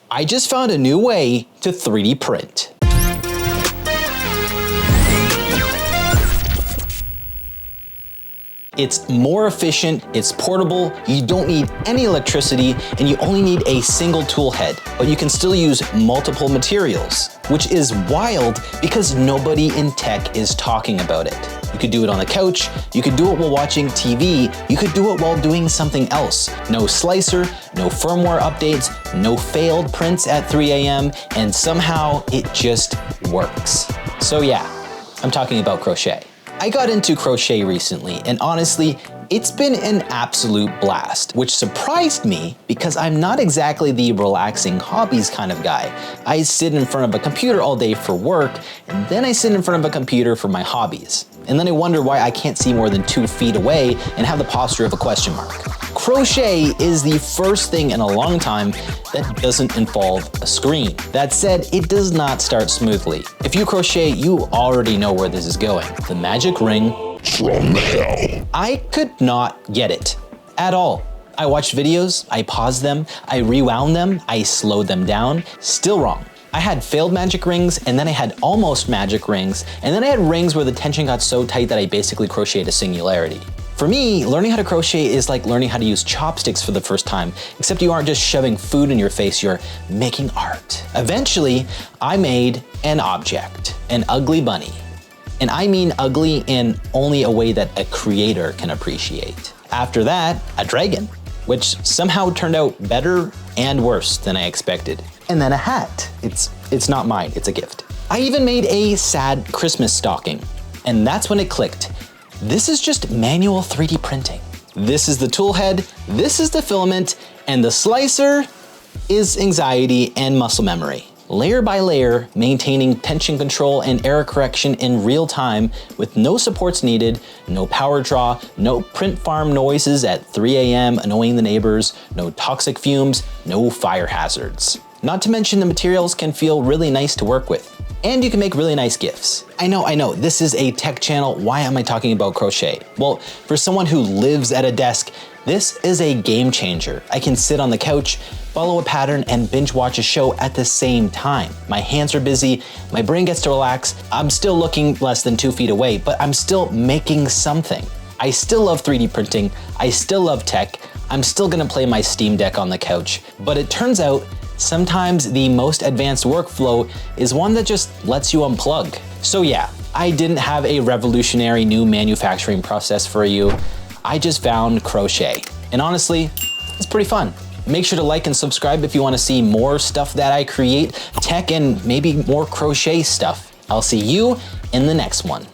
I just found a new way to 3D print. It's more efficient, it's portable, you don't need any electricity, and you only need a single tool head, but you can still use multiple materials, which is wild because nobody in tech is talking about it. You could do it on the couch, you could do it while watching TV, you could do it while doing something else. No slicer, no firmware updates, no failed prints at 3 a.m., and somehow it just works. So yeah, I'm talking about crochet. I got into crochet recently, and honestly, it's been an absolute blast, which surprised me because I'm not exactly the relaxing hobbies kind of guy. I sit in front of a computer all day for work, and then I sit in front of a computer for my hobbies. And then I wonder why I can't see more than 2 feet away and have the posture of a question mark. Crochet is the first thing in a long time that doesn't involve a screen. That said, it does not start smoothly. If you crochet, you already know where this is going. The magic ring from hell. I could not get it at all. I watched videos, I paused them, I rewound them, I slowed them down, still wrong. I had failed magic rings, and then I had almost magic rings, and then I had rings where the tension got so tight that I basically crocheted a singularity. For me, learning how to crochet is like learning how to use chopsticks for the first time, except you aren't just shoving food in your face, you're making art. Eventually, I made an object, an ugly bunny. And I mean ugly in only a way that a creator can appreciate. After that, a dragon, which somehow turned out better and worse than I expected. And then a hat. It's not mine, it's a gift. I even made a sad Christmas stocking. And that's when it clicked. This is just manual 3D printing. This is the tool head, this is the filament, and the slicer is anxiety and muscle memory. Layer by layer, maintaining tension control and error correction in real time with no supports needed, no power draw, no print farm noises at 3 a.m. annoying the neighbors, no toxic fumes, no fire hazards. Not to mention the materials can feel really nice to work with. And you can make really nice gifts. I know, this is a tech channel, why am I talking about crochet? Well, for someone who lives at a desk, this is a game changer. I can sit on the couch, follow a pattern, and binge watch a show at the same time. My hands are busy, my brain gets to relax, I'm still looking less than 2 feet away, but I'm still making something. I still love 3D printing, I still love tech, I'm still gonna play my Steam Deck on the couch, but it turns out sometimes the most advanced workflow is one that just lets you unplug. So yeah, I didn't have a revolutionary new manufacturing process for you. I just found crochet. And honestly, it's pretty fun. Make sure to like and subscribe if you want to see more stuff that I create, tech and maybe more crochet stuff. I'll see you in the next one.